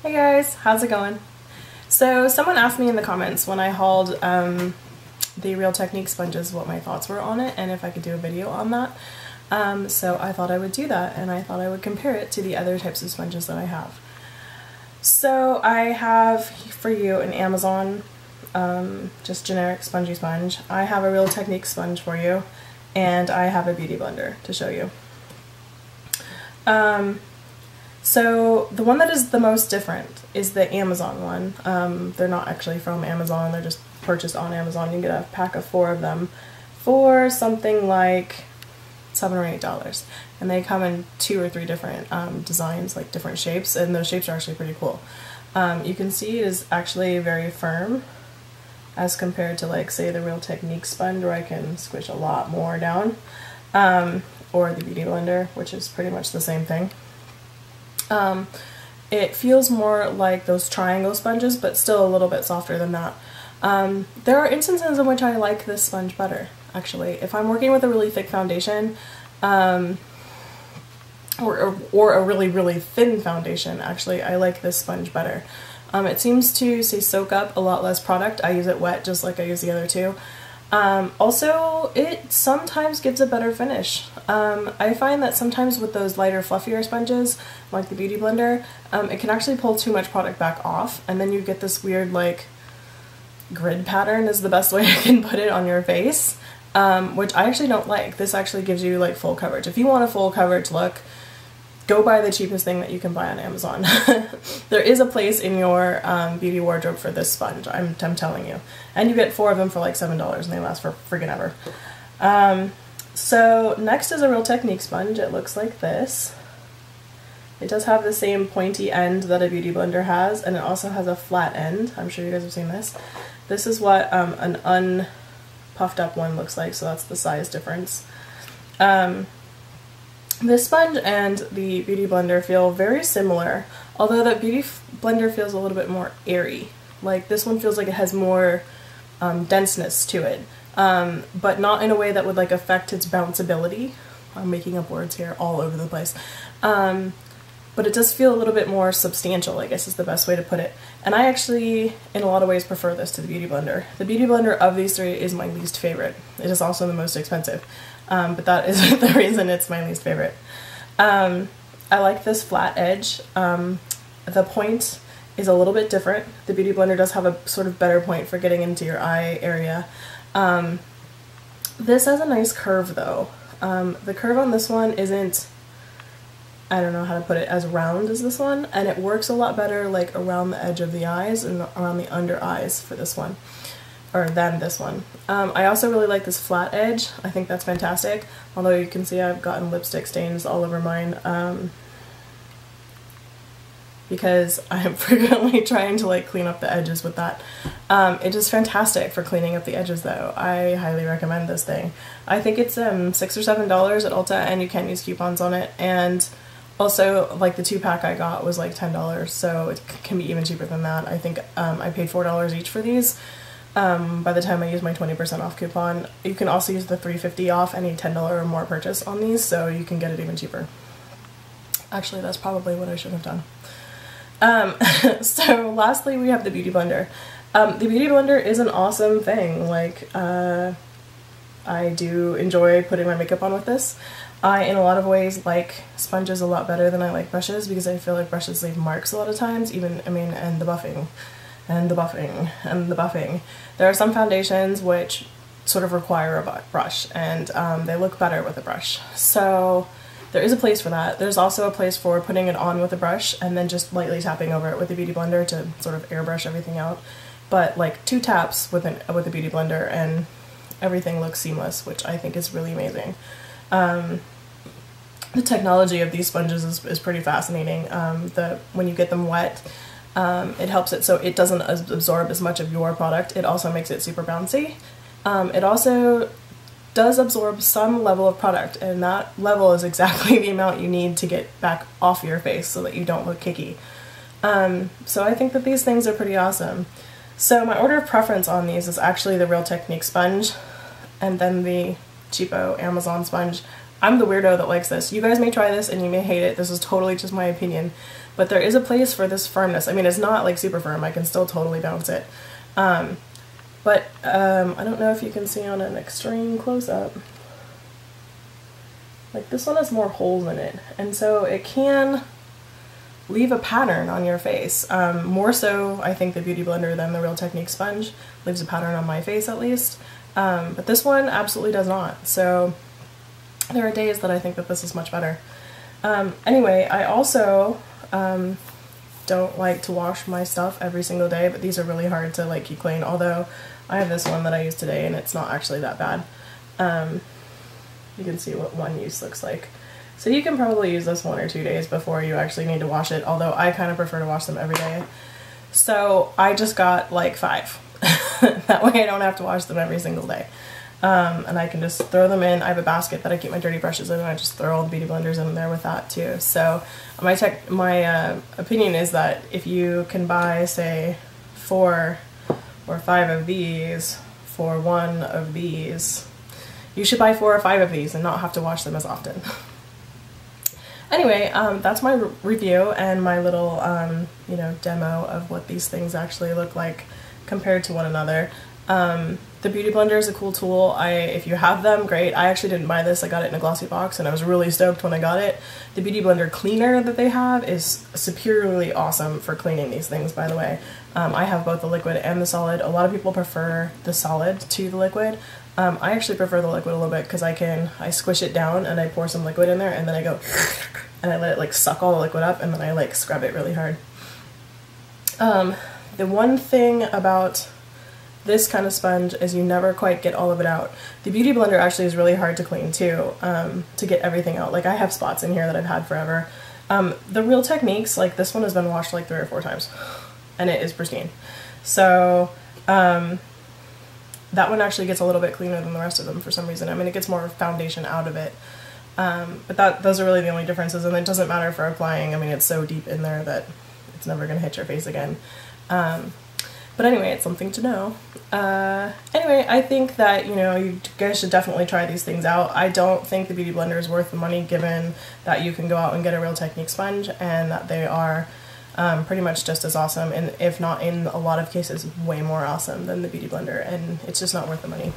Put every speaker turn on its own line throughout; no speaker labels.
Hey guys, how's it going? So someone asked me in the comments when I hauled the Real Technique sponges what my thoughts were on it and if I could do a video on that. So I thought I would do that, and I thought I would compare it to the other types of sponges that I have. So I have for you an Amazon just generic spongy sponge. I have a Real Technique sponge for you, and I have a BeautyBlender to show you. So the one that is the most different is the Amazon one. They're not actually from Amazon, they're just purchased on Amazon. You can get a pack of 4 of them for something like $7 or $8. And they come in 2 or 3 different designs, like different shapes, and those shapes are actually pretty cool. You can see it is actually very firm as compared to, like, say, the Real Technique sponge, where I can squish a lot more down, or the BeautyBlender, which is pretty much the same thing. It feels more like those triangle sponges, but still a little bit softer than that. There are instances in which I like this sponge better, actually. If I'm working with a really thick foundation, or a really, really thin foundation, actually, I like this sponge better. It seems to, say, soak up a lot less product. I use it wet, just like I use the other two. Also, it sometimes gives a better finish. I find that sometimes with those lighter, fluffier sponges, like the BeautyBlender, it can actually pull too much product back off, and then you get this weird, like, grid pattern is the best way I can put it on your face, which I actually don't like. This actually gives you, like, full coverage. If you want a full coverage look, go buy the cheapest thing that you can buy on Amazon. There is a place in your beauty wardrobe for this sponge, I'm telling you. And you get 4 of them for like $7, and they last for friggin' ever. So next is a Real Technique sponge. It looks like this. It does have the same pointy end that a BeautyBlender has, and it also has a flat end. I'm sure you guys have seen this. This is what an unpuffed up one looks like, so that's the size difference. This sponge and the BeautyBlender feel very similar, although that BeautyBlender feels a little bit more airy. Like, this one feels like it has more denseness to it, but not in a way that would, like, affect its bounceability. I'm making up words here all over the place. But it does feel a little bit more substantial, I guess is the best way to put it. And I actually, in a lot of ways, prefer this to the BeautyBlender. The BeautyBlender of these 3 is my least favorite. It is also the most expensive. But that is the reason it's my least favorite. I like this flat edge. The point is a little bit different. The BeautyBlender does have a sort of better point for getting into your eye area. This has a nice curve though. The curve on this one isn't, I don't know how to put it, as round as this one, and it works a lot better like around the edge of the eyes and around the under eyes for this one. Or than this one. I also really like this flat edge. I think that's fantastic, although you can see I've gotten lipstick stains all over mine because I'm frequently trying to, like, clean up the edges with that. It is fantastic for cleaning up the edges though. I highly recommend this thing. I think it's $6 or $7 at Ulta, and you can use coupons on it, and also, like, the 2-pack I got was like $10, so it can be even cheaper than that. I think I paid $4 each for these. By the time I use my 20% off coupon. You can also use the $3.50 off any $10 or more purchase on these, so you can get it even cheaper. Actually, that's probably what I should have done. So lastly, we have the BeautyBlender. The BeautyBlender is an awesome thing. Like, I do enjoy putting my makeup on with this. I, in a lot of ways, like sponges a lot better than I like brushes, because I feel like brushes leave marks a lot of times, even, I mean, and the buffing. And the buffing, and the buffing. There are some foundations which sort of require a brush, and they look better with a brush. So there is a place for that. There's also a place for putting it on with a brush and then just lightly tapping over it with the BeautyBlender to sort of airbrush everything out. But like 2 taps with the BeautyBlender and everything looks seamless, which I think is really amazing. The technology of these sponges is pretty fascinating. When you get them wet, it helps it so it doesn't absorb as much of your product. It also makes it super bouncy. It also does absorb some level of product, and that level is exactly the amount you need to get back off your face so that you don't look kicky. So I think that these things are pretty awesome. So my order of preference on these is actually the Real Technique sponge, and then the cheapo Amazon sponge. I'm the weirdo that likes this. You guys may try this and you may hate it. This is totally just my opinion. but there is a place for this firmness. I mean, it's not like super firm, I can still totally bounce it. But I don't know if you can see on an extreme close-up. Like this one has more holes in it, and so it can leave a pattern on your face. More so, I think, the Beauty Blender than the Real Technique sponge leaves a pattern on my face at least. But this one absolutely does not. So there are days that I think that this is much better. Anyway, I also don't like to wash my stuff every single day, but these are really hard to like keep clean, although I have this one that I used today and it's not actually that bad. You can see what one use looks like. So you can probably use this 1 or 2 days before you actually need to wash it, although I kind of prefer to wash them every day. So I just got like 5. That way I don't have to wash them every single day. And I can just throw them in. I have a basket that I keep my dirty brushes in, and I just throw all the Beauty Blenders in there with that too. So my opinion is that if you can buy, say, 4 or 5 of these for 1 of these, you should buy 4 or 5 of these and not have to wash them as often. Anyway, that's my review and my little, you know, demo of what these things actually look like compared to one another. The Beauty Blender is a cool tool. If you have them, great. I actually didn't buy this. I got it in a glossy box and I was really stoked when I got it. The Beauty Blender cleaner that they have is superiorly awesome for cleaning these things, by the way. I have both the liquid and the solid. A lot of people prefer the solid to the liquid. I actually prefer the liquid a little bit because I squish it down and I pour some liquid in there and then I go and I let it like suck all the liquid up and then I like scrub it really hard. The one thing about this kind of sponge is you never quite get all of it out. The Beauty Blender actually is really hard to clean too, to get everything out. Like I have spots in here that I've had forever. The Real Techniques, like this one has been washed like 3 or 4 times and it is pristine. So that one actually gets a little bit cleaner than the rest of them for some reason. I mean, it gets more foundation out of it. But those are really the only differences, and it doesn't matter for applying. I mean, it's so deep in there that it's never going to hit your face again. But anyway, it's something to know. Anyway, I think that, you know, you guys should definitely try these things out. I don't think the Beauty Blender is worth the money, given that you can go out and get a Real Technique sponge and that they are pretty much just as awesome, and if not in a lot of cases way more awesome than the Beauty Blender, and it's just not worth the money.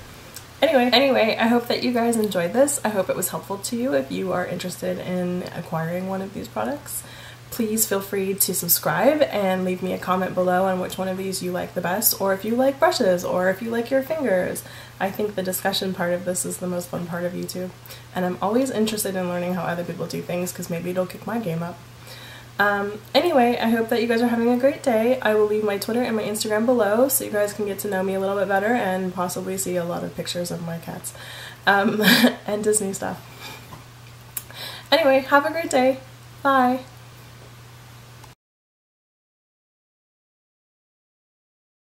Anyway, I hope that you guys enjoyed this. I hope it was helpful to you if you are interested in acquiring one of these products. Please feel free to subscribe and leave me a comment below on which one of these you like the best, or if you like brushes, or if you like your fingers. I think the discussion part of this is the most fun part of YouTube, and I'm always interested in learning how other people do things because maybe it'll kick my game up. Anyway, I hope that you guys are having a great day. I will leave my Twitter and my Instagram below so you guys can get to know me a little bit better and possibly see a lot of pictures of my cats and Disney stuff. Anyway, have a great day. Bye.